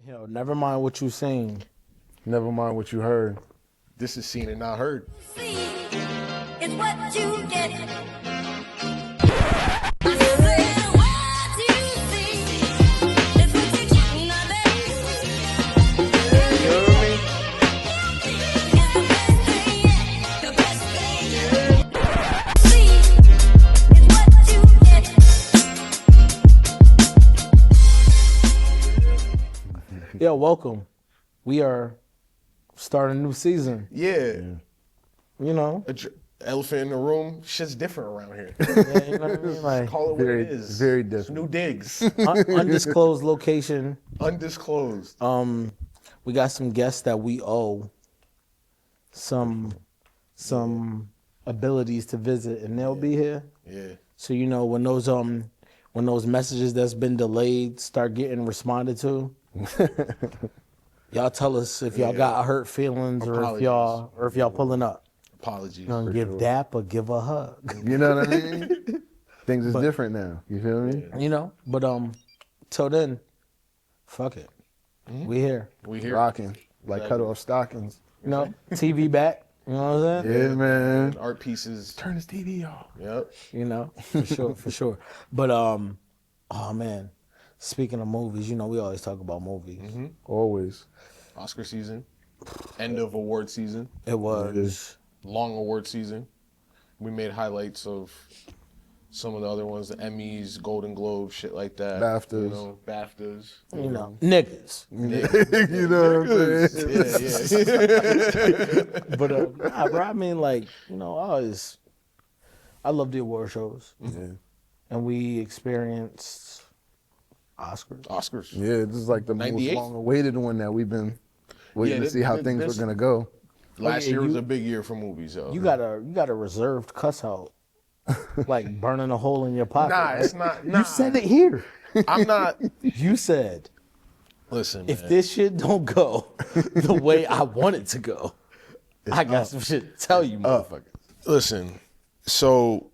Yo, never mind what you seen. Never mind what you heard. This is seen and not heard. See, it's what you get. Yo, welcome. We are starting a new season. Yeah. You know? Elephant in the room, shit's different around here. Yeah, you know what I mean? Like, Call it what it is. Very It's different. new digs. undisclosed location. Undisclosed. We got some guests that we owe some abilities to visit, and they'll be here. Yeah. So you know when those messages that's been delayed start getting responded to, y'all tell us if y'all got hurt feelings or if y'all pulling up. Apologies. Gonna give Dap or give a hug. You know what I mean? Things is different now. You feel me? You know, but till then, fuck it. We here. We here. Rocking. Like cut off stockings. You know, TV back. You know what I'm saying? Yeah, man. Art pieces. Turn this TV off. Yep. You know, for sure. But oh man, speaking of movies, you know, we always talk about movies. Always. Oscar season. End of award season. It was. Long award season. We made highlights of some of the other ones, the Emmys, Golden Globes, shit like that. BAFTAs. You know, BAFTAs. You know, niggas. You know what I'm saying? Yeah. But nah, bro, I mean, like, you know, I love the award shows, and we experienced Oscars. Yeah, this is like the most 98th? long-awaited one that we've been waiting to see how things were gonna go. Last year was a big year for movies, yo. You got a reserved cuss out, like burning a hole in your pocket. Nah, it's not. Nah. You said it here. I'm not. You said, Listen, if man. this shit don't go the way I want it to go, I got some shit to tell you, motherfucker. Listen, so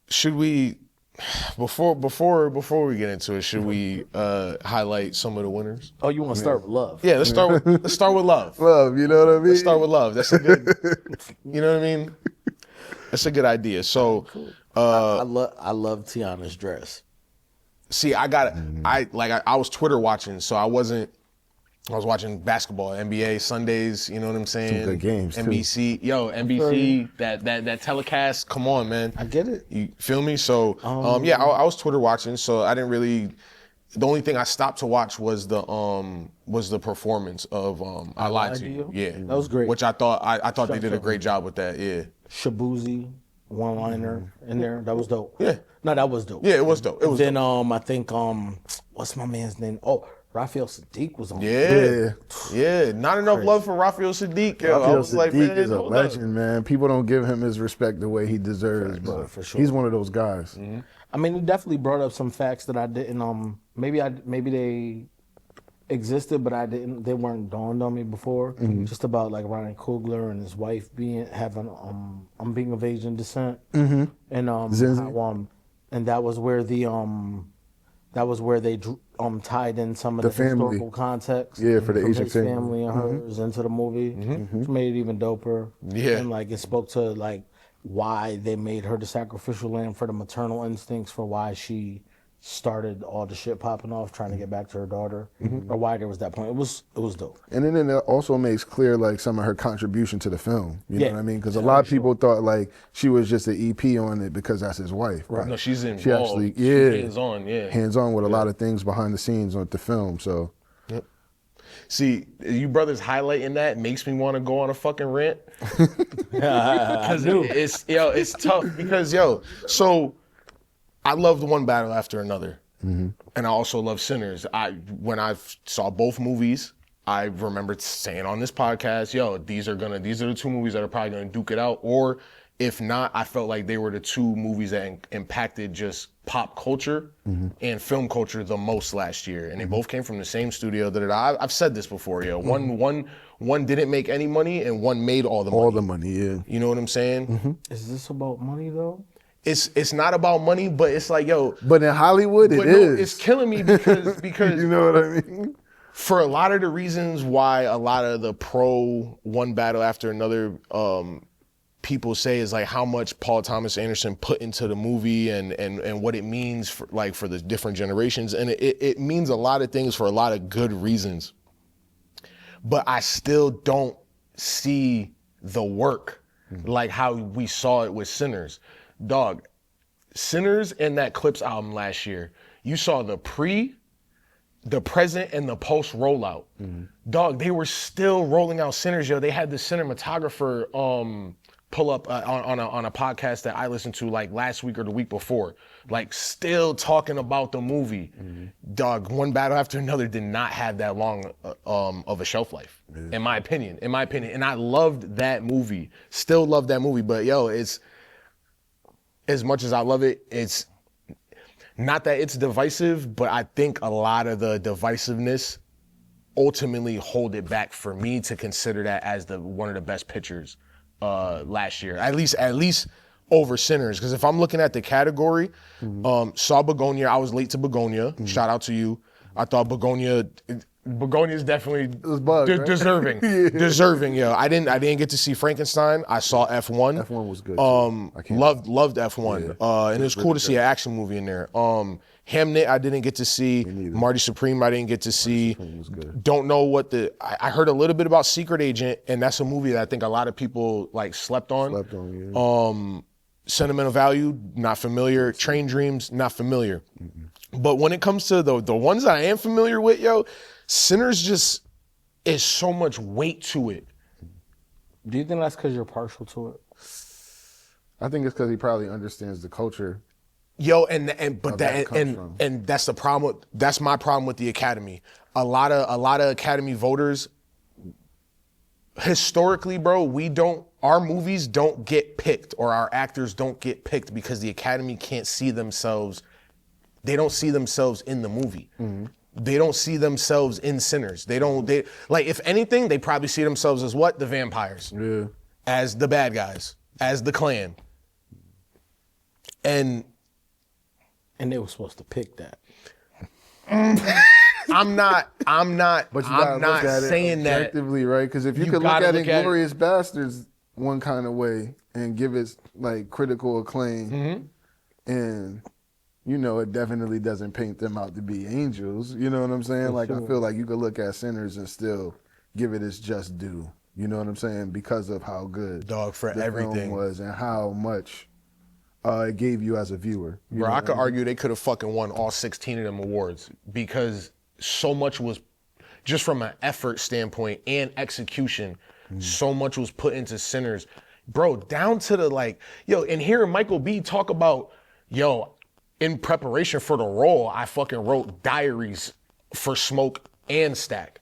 should we before we get into it, should we highlight some of the winners? Oh, you want to start with love? Yeah, let's start with love. Love, you know what I mean? Let's start with love. That's a good. You know what I mean? That's a good idea. So, I love Tiana's dress. see, I was Twitter watching, so I was watching basketball, NBA Sundays. You know what I'm saying? Some good games, too. NBC, that telecast. Come on, man. I get it. You feel me? So, yeah, I was Twitter watching, so I didn't really. The only thing I stopped to watch was the performance of I Lied to You. Yeah, that was great. Which I thought they did a great job with that. Yeah. Shabuzi one-liner in there. That was dope. Yeah. No, that was dope. Yeah, it was dope. It was Then dope. I think what's my man's name? Oh, Raphael Sadiq was on. Yeah. Not enough love for Raphael Sadiq. Yo. I Raphael was like, Sadiq man, is a hold up. legend, man. People don't give him his respect the way he deserves, but for sure. he's one of those guys. I mean, he definitely brought up some facts that I didn't. Maybe they existed, but they weren't dawned on me before. Just about like Ryan Coogler and his wife being of Asian descent, and Zinzi. how, and that was where they tied in some of the family. historical context. Yeah, for the from Asian his family. family and hers into the movie, which made it even doper. Yeah. And like it spoke to like why they made her the sacrificial lamb for the maternal instincts, for why she started all the shit popping off trying to get back to her daughter, or why there was that point. It was dope. And then it also makes clear like some of her contribution to the film. You know Yeah. what I mean? Because a lot of people thought like she was just an EP on it because that's his wife. Right. No, she's involved. She actually, She's hands-on, yeah. hands-on with a lot of things behind the scenes with the film. So Yep. See, you brothers highlighting that makes me want to go on a fucking rant. Because it's tough. Because so I loved One Battle After Another, and I also love Sinners. When I saw both movies, I remembered saying on this podcast, these are the two movies that are probably gonna duke it out. Or if not, I felt like they were the two movies that impacted just pop culture and film culture the most last year, and they both came from the same studio. I've said this before, one didn't make any money, and one made all the money. all the money, yeah. You know what I'm saying? Is this about money though? It's not about money, but it's like, But in Hollywood, it but is. no, it's killing me because You know what I mean? for a lot of the reasons why a lot of the pro one battle after another people say is like how much Paul Thomas Anderson put into the movie and what it means for the different generations. And it means a lot of things for a lot of good reasons. But I still don't see the work like how we saw it with Sinners. Dog, Sinners and that Clips album last year, you saw the pre, the present, and the post rollout. Dog, they were still rolling out Sinners, yo. They had the cinematographer pull up on a podcast that I listened to like last week or the week before, like still talking about the movie. Dog, one battle after another did not have that long of a shelf life, in my opinion. And I loved that movie, still love that movie. But yo, it's, as much as I love it, it's not that it's divisive, but I think a lot of the divisiveness ultimately hold it back for me to consider that as one of the best pictures last year, at least over Sinners. Because if I'm looking at the category, saw Begonia. I was late to Begonia. Shout out to you. I thought Begonia is definitely right? deserving. Deserving, yeah. I didn't get to see Frankenstein. I saw F1. F1 was good. Too. Loved F1. Yeah. And it was cool to see an action movie in there. Hamnet, I didn't get to see. Marty Supreme, I didn't get to see. Was good. Don't know what I heard a little bit about Secret Agent, and that's a movie that I think a lot of people like slept on. Yeah. Sentimental Value, not familiar. Train Dreams, not familiar. But when it comes to the ones that I am familiar with, yo, Sinners just is so much weight to it. Do you think that's because you're partial to it? I think it's because he probably understands the culture. Yo, and that's the problem. That's my problem with the Academy. A lot of Academy voters, historically, bro, our movies don't get picked, or our actors don't get picked because the Academy can't see themselves. They don't see themselves in the movie. They don't see themselves in Sinners. They like, if anything, they probably see themselves as what? The vampires. Yeah. As the bad guys, as the Klan. And they were supposed to pick that. I'm not But you gotta look at saying it that objectively, right? Because if you could look at Inglourious Bastards one kind of way and give it like critical acclaim, and you know, it definitely doesn't paint them out to be angels. You know what I'm saying? Like, I feel like you could look at Sinners and still give it its just due. You know what I'm saying? Because of how good Dog, for the everything film was and how much it gave you as a viewer. Bro, I could argue they could have fucking won all 16 of them awards because so much was, just from an effort standpoint and execution, so much was put into Sinners. Bro, down to the like, yo, and hearing Michael B talk about, yo, in preparation for the role, I fucking wrote diaries for Smoke and Stack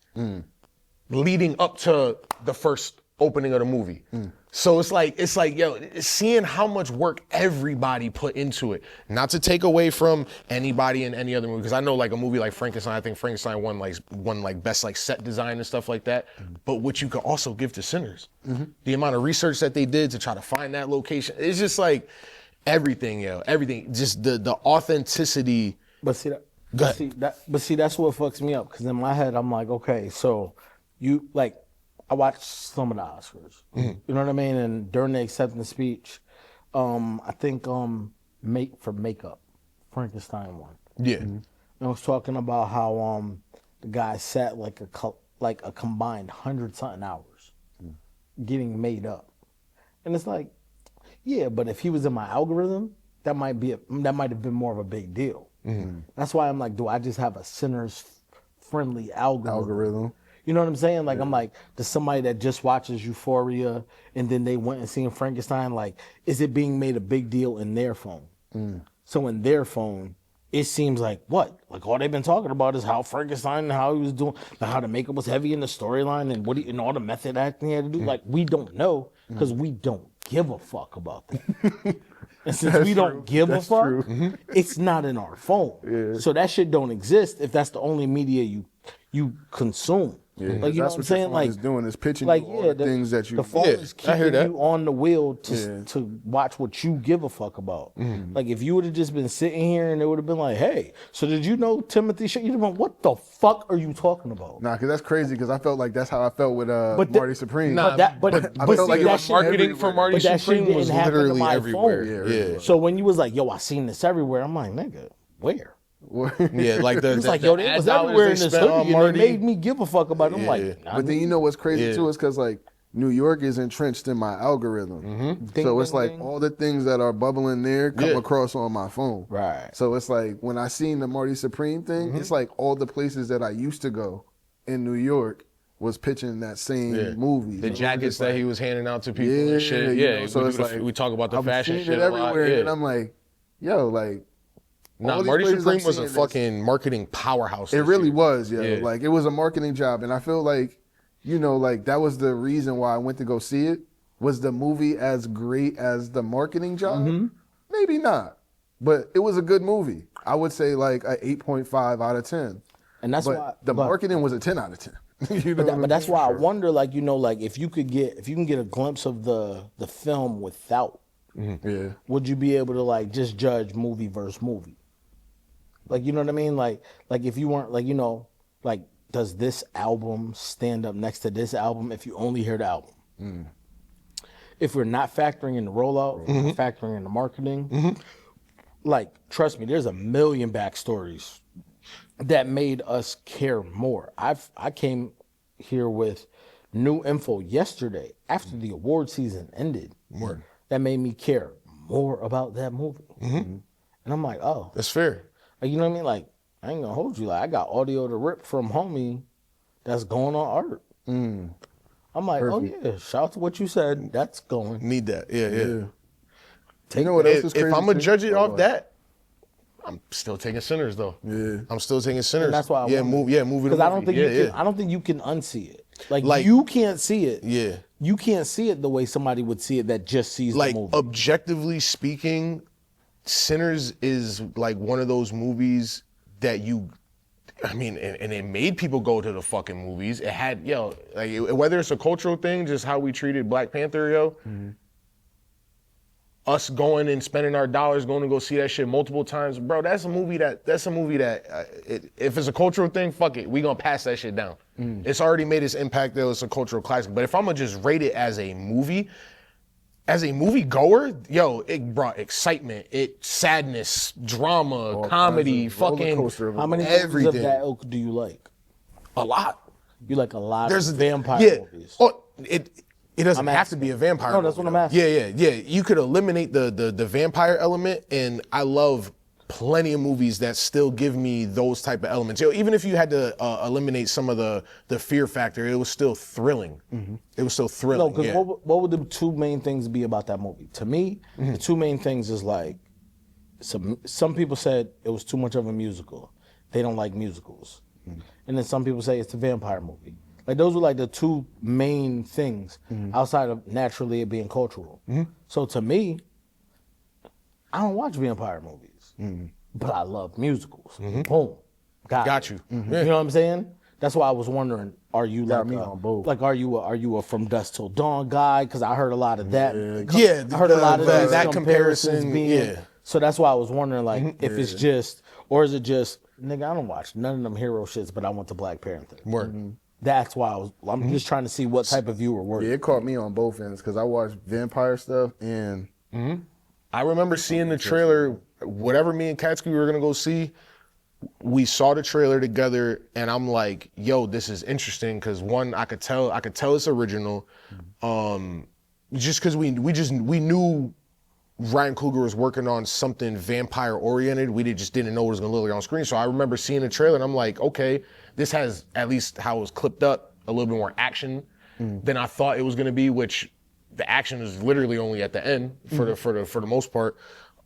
leading up to the first opening of the movie. So it's like, yo, seeing how much work everybody put into it. Not to take away from anybody in any other movie, because I know like a movie like Frankenstein, I think Frankenstein won best like set design and stuff like that. But what you could also give to Sinners, the amount of research that they did to try to find that location, it's just like everything, yo, everything. Just the authenticity. But see that's what fucks me up, because in my head I'm like, okay, so you like, I watched some of the Oscars. You know what I mean? And during the acceptance speech, I think for makeup, Frankenstein won. Yeah. And I was talking about how the guy sat like a combined 100-something hours getting made up. And it's like, yeah, but if he was in my algorithm, that might have been more of a big deal. That's why I'm like, do I just have a Sinners friendly algorithm? You know what I'm saying? Like, I'm like, does somebody that just watches Euphoria and then they went and seen Frankenstein, like, is it being made a big deal in their phone? So in their phone, it seems like what? Like, all they've been talking about is how Frankenstein and how he was doing, like how the makeup was heavy in the storyline and and all the method acting he had to do. Like, we don't know because we don't give a fuck about that. And since we don't give a fuck, it's not in our phone. So that shit don't exist if that's the only media you consume. Yeah, Like, you know that's what I'm your saying? phone Like, is doing is pitching you all the things that you. The phone is I hear keeping that. you on the wheel to watch what you give a fuck about. Like, if you would have just been sitting here and it would have been like, hey, so did you know Timothy shit? You'd have been, what the fuck are you talking about? Nah, because that's crazy. Because I felt like that's how I felt with Marty Supreme. Nah, But I felt like see, it that was shit, marketing for Marty but that shit Supreme was didn't happen to literally my everywhere. phone. Yeah. So when you was like, yo, I seen this everywhere, I'm like, nigga, where? Yeah, like It's like, yo, it was everywhere in this hoodie, and it made me give a fuck about it. I'm like, But then you know what's crazy too is because like New York is entrenched in my algorithm, so it's like all the things that are bubbling there come across on my phone. Right. So it's like when I seen the Marty Supreme thing, it's like all the places that I used to go in New York was pitching that same movie. The jackets that he was handing out to people Yeah, and shit. you Yeah, know, so it's like we talk about the I'm fashion seeing shit it a lot. everywhere, Yeah. and I'm like, yo, like. Nah, all these Marty places Supreme I'm was a seeing this- fucking marketing powerhouse. It this really year. was, yo. Yeah. Like it was a marketing job, and I feel like, you know, like that was the reason why I went to go see it. Was the movie as great as the marketing job? Maybe not, but it was a good movie. I would say like a 8.5 out of 10. and that's But why the marketing was a 10 out of 10. You know But that's why I wonder, like, you know, like if you can get a glimpse of the film without, Yeah. would you be able to like just judge movie versus movie? Like, you know what I mean? Like if you weren't like, you know, like does this album stand up next to this album if you only hear the album? If we're not factoring in the rollout, we're not factoring in the marketing, like trust me, there's a million backstories that made us care more. I came here with new info yesterday after the award season ended. That made me care more about that movie. And I'm like, oh, That's fair. like, you know what I mean? Like, I ain't gonna hold you. Like, I got audio to rip from homie that's going on art. I'm like, oh yeah, shout out to what you said. That's going. Need that. Yeah. You know what else is crazy? If I'm gonna too? judge it Oh, off that, I'm still taking Sinners though. Yeah. I'm still taking Sinners. And that's why I movie to because I don't think movie. you can. I don't think you can unsee it. Like Like- you can't see it. Yeah. You can't see it the way somebody would see it that just sees Like the movie. objectively speaking, Sinners is like one of those movies that I mean, and it made people go to the fucking movies. It had, whether it's a cultural thing, just how we treated Black Panther, us going and spending our dollars going to go see that shit multiple times, bro. That's a movie that if it's a cultural thing, fuck it, we gonna pass that shit down. It's already made its impact that it's a cultural classic. But if I'm gonna just rate it as a movie goer, it brought excitement, sadness, drama, comedy, fucking How many everything. movies of that ilk do you like? A lot. You like a lot There's of vampire movies. Oh, it doesn't I'm have to asking. be a vampire. No, that's movie, what I'm though. asking. Yeah. You could eliminate the vampire element, and I love plenty of movies that still give me those type of elements. Even if you had to eliminate some of the fear factor, it was still thrilling. It was still thrilling. No, because what would the two main things be about that movie? To me, the two main things is like, some people said it was too much of a musical. They don't like musicals. And then some people say it's a vampire movie. Like those were like the two main things outside of naturally it being cultural. So to me, I don't watch vampire movies, but I love musicals. Boom. Got you. You know what I'm saying? That's why I was wondering, are you Got like me on both. like are you a From Dusk Till Dawn guy? Because I heard a lot of that. Yeah, I heard a lot of these that comparisons comparison, being. yeah. So that's why I was wondering, like, if it's just, or is it just, nigga, I don't watch none of them hero shits, but I went to Black Panther. Word. That's why I'm just trying to see what type of viewer works. Yeah, it caught me on both ends because I watched vampire stuff and I remember seeing the trailer, whatever me and Katsky were gonna go see, we saw the trailer together and I'm like, yo, this is interesting because one, I could tell it's original. Just because we knew Ryan Coogler was working on something vampire oriented. We just didn't know what it was gonna look like on screen. So I remember seeing the trailer and I'm like, okay, this has, at least how it was clipped up, a little bit more action than I thought it was gonna be, which the action is literally only at the end for the most part.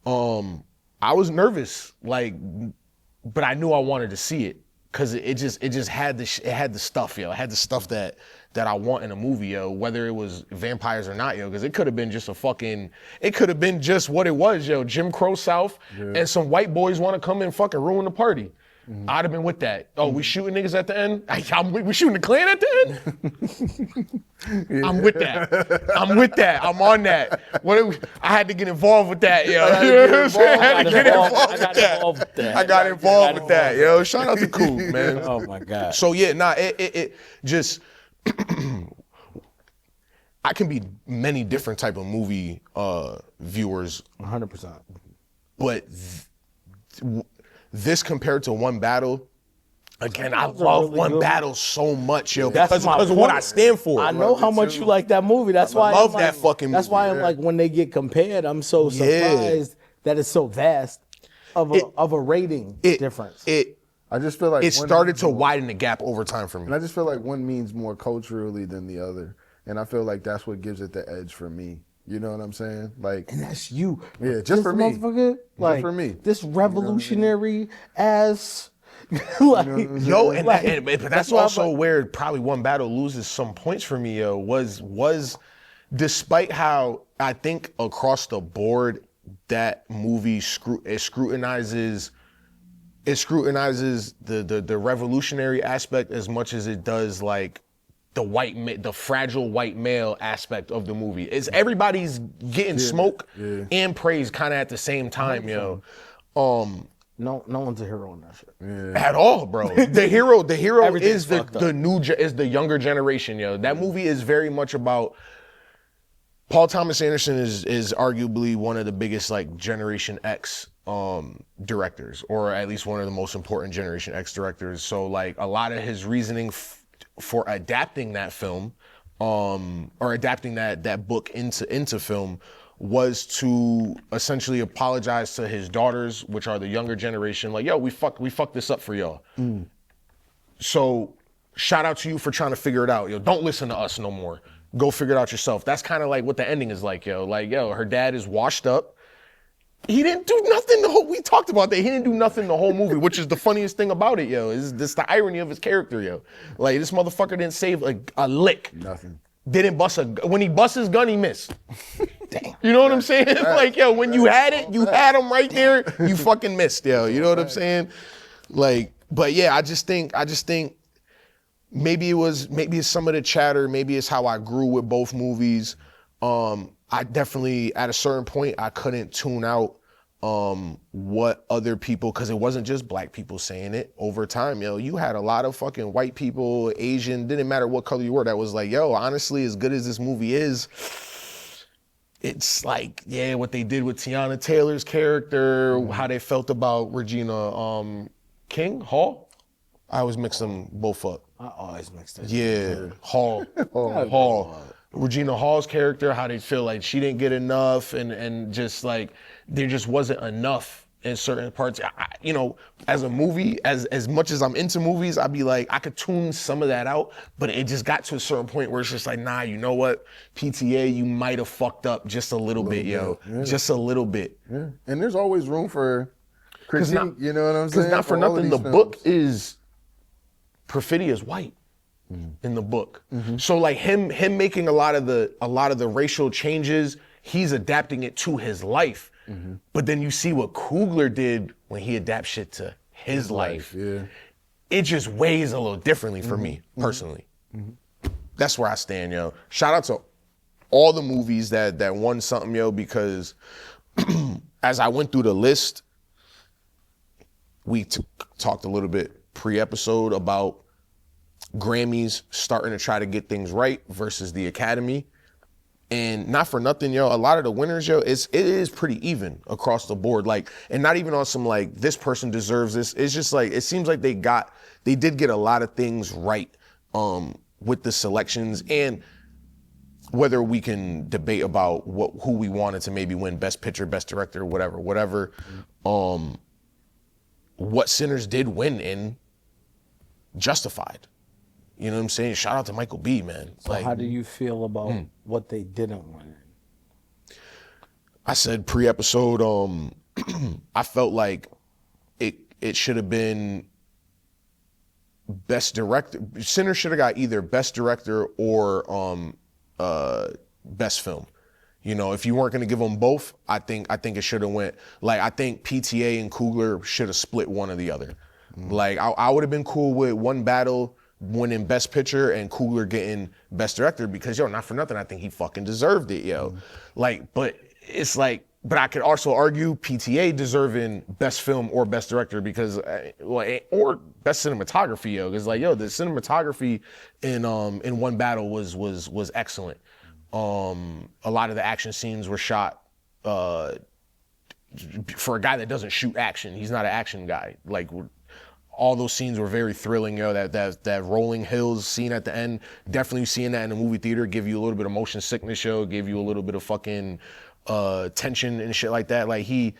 I was nervous, but I knew I wanted to see it because it just had the stuff, yo. It had the stuff that I want in a movie, yo. Whether it was vampires or not, yo, because it could have been just what it was, yo. Jim Crow South and some white boys want to come and fucking ruin the party. I'd have been with that. Oh, we shooting niggas at the end? We shooting the Klan at the end? I'm with that. I'm with that. I'm on that. I had to get involved with that, yo. You know what I'm saying? I had to get involved with that. I got involved with that, yo. Shout out to Cool, man. Oh my God. So yeah, it just I can be many different type of movie viewers. 100%. But this compared to One Battle, again, I love really One good. Battle so much, yo, That's because of what I stand for. I know how much you like that movie. That's why love that fucking That's why movie. I'm like, when they get compared, I'm so surprised that it's so vast of a rating difference. I just feel like It started to widen the gap over time for me. And I just feel like one means more culturally than the other. And I feel like that's what gives it the edge for me. You know what I'm saying? Like, And that's you. Yeah, just for me. Motherfucker, like, for me. This revolutionary ass. Like, Yo, but that's why I'm also like- where probably One Battle loses some points for me, yo, was despite how I think across the board that movie scrutinizes the revolutionary aspect as much as it does like the fragile white male aspect of the movie. Is everybody's getting smoke and praise kind of at the same time, yo. No one's a hero in that shit. At all, bro. The hero Everything's is fucked up. is the younger generation, yo. That movie is very much about Paul Thomas Anderson is arguably one of the biggest like Generation X directors, or at least one of the most important Generation X directors. So like a lot of his reasoning for adapting that film, or adapting that book into film, was to essentially apologize to his daughters, which are the younger generation. Like, yo, we fucked this up for y'all. So shout out to you for trying to figure it out. Yo, don't listen to us no more. Go figure it out yourself. That's kind of like what the ending is like, yo. Like, yo, her dad is washed up. He didn't do nothing we talked about that. He didn't do nothing the whole movie, which is the funniest thing about it, yo. Is this the irony of his character, yo. Like, this motherfucker didn't save a lick. Nothing. Didn't when he busts his gun, he missed. Damn. You know what I'm saying? Like, yo, when you had it, you had him right there, you fucking missed, yo. You know what I'm saying? Like, but yeah, I just think maybe it's some of the chatter, maybe it's how I grew with both movies. I definitely, at a certain point, I couldn't tune out what other people, because it wasn't just black people saying it. Over time, yo, you had a lot of fucking white people, Asian, didn't matter what color you were, that was like, yo, honestly, as good as this movie is, it's like, yeah, what they did with Tiana Taylor's character, how they felt about Regina Hall. I always mix them both up. I always mix that. Yeah, Hall. Regina Hall's character, how they feel like she didn't get enough, and just like there just wasn't enough in certain parts. You know, as a movie, as much as I'm into movies, I'd be like, I could tune some of that out, but it just got to a certain point where it's just like, nah, you know what, PTA, you might have fucked up just a little bit, yo. Yeah. Just a little bit. Yeah. And there's always room for critique, you know what I'm saying? Because not for nothing, the book is Perfidia's white. In the book. So like him making a lot of the racial changes, he's adapting it to his life. But then you see what Coogler did when he adapts shit to his life. Yeah. It just weighs a little differently for me, personally. That's where I stand, yo. Shout out to all the movies that won something, yo, because as I went through the list, we talked a little bit pre-episode about Grammys starting to try to get things right versus the Academy. And not for nothing, yo, a lot of the winners, yo, it is pretty even across the board. Like, and not even on some like, this person deserves this. It's just like, it seems like they did get a lot of things right with the selections. And whether we can debate about who we wanted to maybe win Best Picture, Best Director, whatever, what Sinners did win in Justified. You know what I'm saying? Shout out to Michael B, man. So like, how do you feel about what they didn't win? I said pre-episode, I felt like it should have been Best Director. Sinners should have got either Best Director or Best Film. You know, if you weren't gonna give them both, I think it should have went, like, I think PTA and Coogler should have split one or the other. Like I would have been cool with One Battle winning Best Picture and Coogler getting Best Director because not for nothing, I think he fucking deserved it, yo. Like, but it's like, but I could also argue PTA deserving Best Film or Best Director because, or Best Cinematography, yo. Because like, yo, the cinematography in One Battle was excellent. A lot of the action scenes were shot for a guy that doesn't shoot action. He's not an action guy. Like, all those scenes were very thrilling, yo. That rolling hills scene at the end, definitely seeing that in a movie theater give you a little bit of motion sickness, yo. Give you a little bit of fucking tension and shit like that. Like I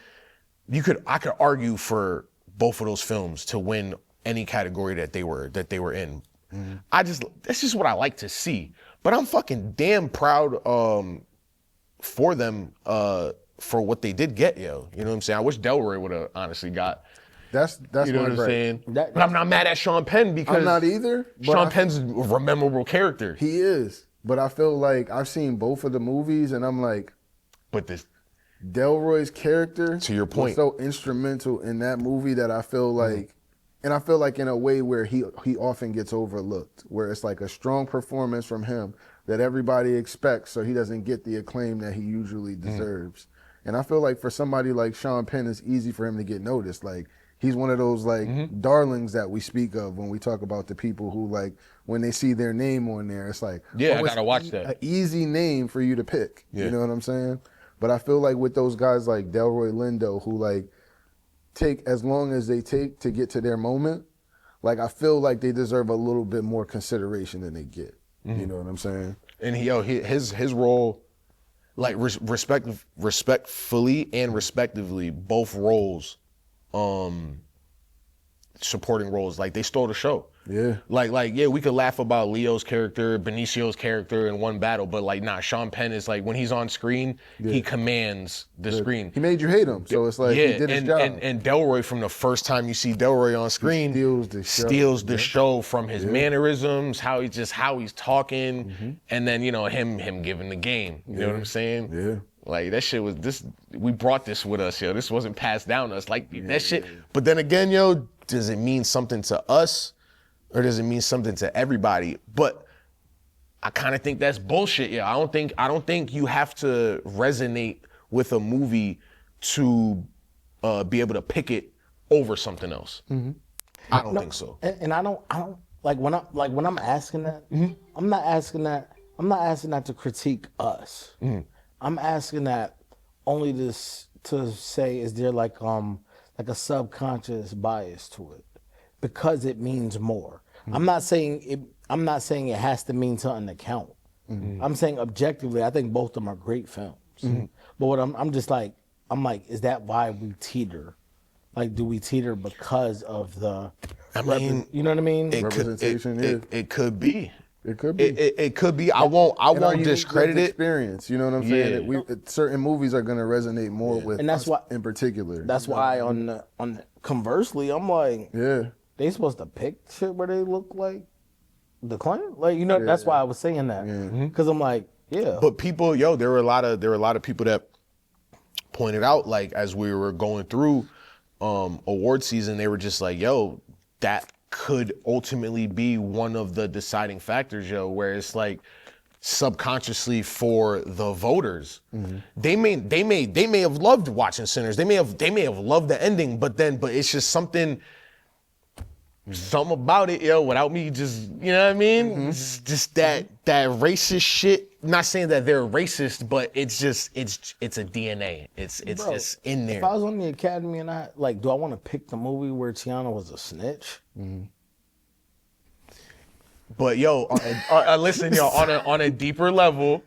could argue for both of those films to win any category that they were in. That's just what I like to see. But I'm fucking damn proud for them for what they did get, yo. You know what I'm saying? I wish Delroy would have honestly got. That's you know what I'm saying. But I'm not mad at Sean Penn because I'm not either. Sean Penn's a memorable character. He is, but I feel like I've seen both of the movies, and I'm like, but this Delroy's character, to your point, was so instrumental in that movie that I feel like, and I feel like in a way where he often gets overlooked, where it's like a strong performance from him that everybody expects, so he doesn't get the acclaim that he usually deserves. And I feel like for somebody like Sean Penn, it's easy for him to get noticed. Like, he's one of those like darlings that we speak of when we talk about the people who like when they see their name on there, it's like, I gotta watch that. An easy name for you to pick. You know what I'm saying? But I feel like with those guys like Delroy Lindo who like take as long as they take to get to their moment, like I feel like they deserve a little bit more consideration than they get. You know what I'm saying? And his role, like respectfully and respectively, both roles. Supporting roles, like they stole the show. Yeah. Like we could laugh about Leo's character, Benicio's character in One Battle, but like Sean Penn is like when he's on screen, he commands the screen. He made you hate him, so it's like he did his job. And Delroy, from the first time you see Delroy on screen, steals the show from his mannerisms, how he's talking, and then him giving the game. You know what I'm saying? Yeah. Like that shit was we brought this with us, yo. This wasn't passed down to us. Like that shit. But then again, yo, does it mean something to us or does it mean something to everybody? But I kind of think that's bullshit, yo. I don't think you have to resonate with a movie to be able to pick it over something else. I don't think so. And I don't when I'm asking that, I'm not asking that to critique us. I'm asking that only to say, is there like a subconscious bias to it because it means more. I'm not saying it has to mean something to count. I'm saying objectively, I think both of them are great films. But what I'm like, is that why we teeter? Like, do we teeter because of the? You know what I mean? Representation. It could be. It could be. It could be. I won't discredit it. Experience. You know what I'm saying? Certain movies are going to resonate more with and that's us why, in particular. That's why conversely, I'm like, they supposed to pick shit where they look like the Klan. Like that's why I was saying that because I'm like, But people, there were a lot of people that pointed out, like as we were going through award season, they were just like, yo, that could ultimately be one of the deciding factors, yo, where it's like subconsciously for the voters, they may have loved watching Sinners, they may have loved the ending, but it's just something about it, yo, without me just, you know what I mean? It's just that racist shit. I'm not saying that they're racist, but it's a DNA. It's just in there. If I was on the Academy and do I want to pick the movie where Tiana was a snitch? But yo, listen, yo, on a deeper level,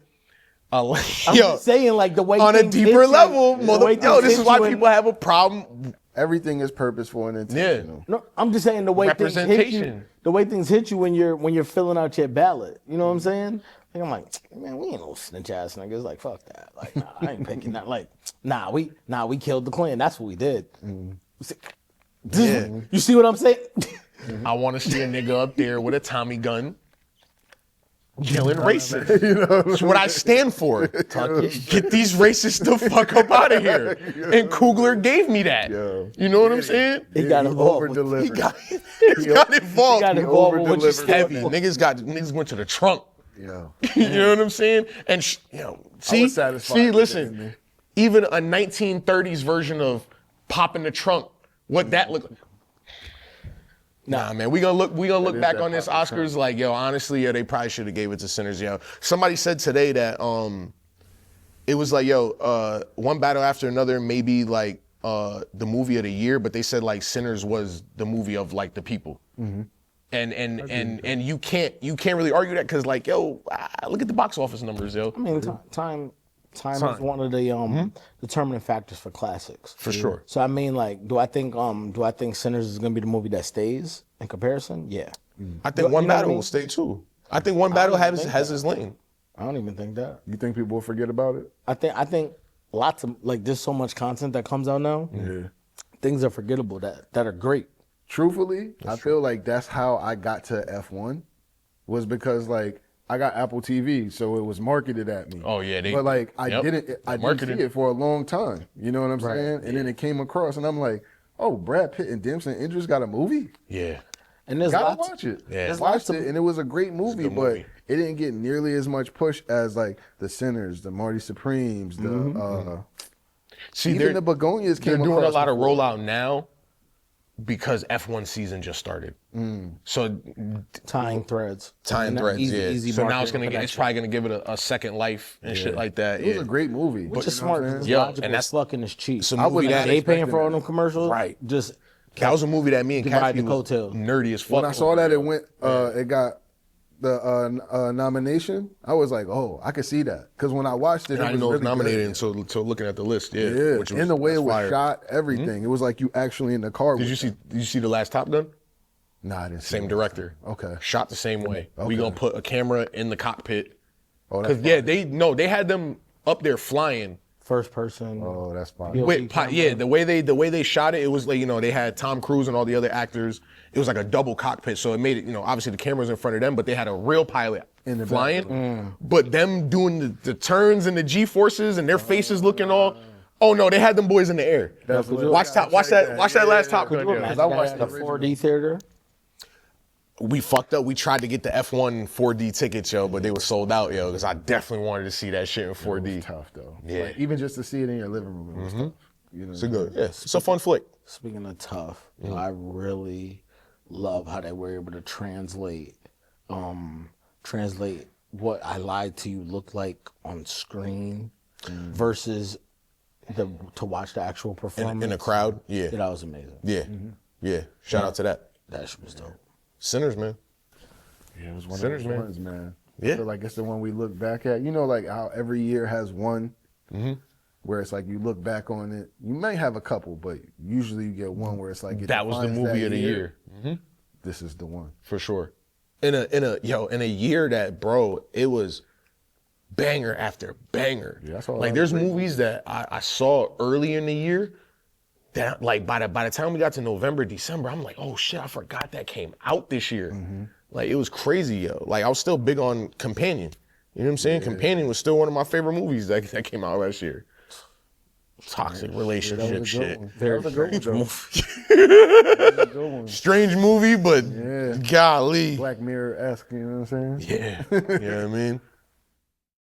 I'm just saying, like the way on a deeper level, this is why people have a problem. Everything is purposeful and intentional. No, I'm just saying the way things hit you when you're filling out your ballot. You know what I'm saying? Like, I'm like, man, we ain't no snitch ass niggas. Like, fuck that. Like, nah, I ain't picking that. Like, we killed the Klan. That's what we did. You see what I'm saying? I want to see a nigga up there with a Tommy gun. killing racists. That's what I stand for. Get these racists the fuck up out of here. And Coogler gave me that. You know what I'm saying? He got involved. He got involved. He got involved with what you stood Heavy. for. Niggas went to the trunk. Yeah. You know what I'm saying? And see, listen, even a 1930s version of Pop in the Trunk, what that looked like. Nah, man, we gonna look back on this Oscars like, yo, honestly, they probably should have gave it to Sinners, yo. Somebody said today that it was like, yo, One Battle After Another, maybe like the movie of the year, but they said like Sinners was the movie of like the people. And you can't really argue that because like, yo, look at the box office numbers, yo. I mean, time is one of the determining factors for classics. For sure. So I mean, like, do I think Sinners is gonna be the movie that stays in comparison? Yeah. I think One Battle will stay too. I think One Battle has his lane. I don't even think that. You think people will forget about it? I think lots of like there's so much content that comes out now. Yeah. Things are forgettable that are great. Truthfully, I feel like that's how I got to F1 was because like I got Apple TV, so it was marketed at me. Oh yeah, but like I didn't see it for a long time. You know what I'm saying? And then it came across, and I'm like, oh, Brad Pitt and Dempsey and Idris got a movie. Yeah, and there's gotta watch it. Yeah, watched it, and it was a great movie, but it didn't get nearly as much push as like the Sinners, the Marty Supremes, the even the Begonias came. They're doing a lot before. of rollout now. Because F1 season just started, so tying threads, easy so now it's probably gonna give it a second life and shit like that. It was a great movie, which is smart. And that's fucking is cheap. So they paying for all them commercials, right? Just that was a movie that me and Kathy was coattails. Nerdy as fuck. When I saw that it got the nomination, I was like, oh, I could see that. Because when I watched it, I didn't know it was really nominated until looking at the list. Yeah. And the way it was shot, everything. It was like you actually in the car. Did you see the last Top Gun? Nah, I didn't see Same director. Okay. Shot the same way. We gonna put a camera in the cockpit. Oh, that's they had them up there flying. First person. Oh, that's fine. The way they shot it, it was like, they had Tom Cruise and all the other actors. It was like a double cockpit, so it made it, obviously the camera's in front of them, but they had a real pilot in the flying. But them doing the turns and the G-forces and their faces looking all. Oh no, they had them boys in the air. Watch that last Top Gun. I watched the 4D theater. We fucked up. We tried to get the F1 4D tickets, yo, but they were sold out, yo, because I definitely wanted to see that shit in 4D. It was tough, though. Yeah. Like, even just to see it in your living room, it was tough. It's a good, it's a fun flick. Speaking of tough, I really love how they were able to translate what I Lied to You looked like on screen versus to watch the actual performance. In a crowd, yeah. That was amazing. Yeah, yeah. Shout out to that. That shit was dope. Sinners, man. Yeah, it was one Sinners, of those man. ones, man. Yeah. I feel like it's the one we look back at. You know, like how every year has one where it's like you look back on it. You may have a couple, but usually you get one where it's like it that was the movie of the year. This is the one For sure. In a year that, bro, it was banger after banger. Yeah, that's all like there's movies that I saw early in the year that like by the time we got to November, December, I'm like, oh shit, I forgot that came out this year. Like it was crazy, yo. Like I was still big on Companion. You know what I'm saying? Yeah. Companion was still one of my favorite movies that came out last year. Toxic relationship shit. Very strange movie. Strange movie, but golly. Black Mirror-esque, you know what I'm saying? Yeah. You know what I mean?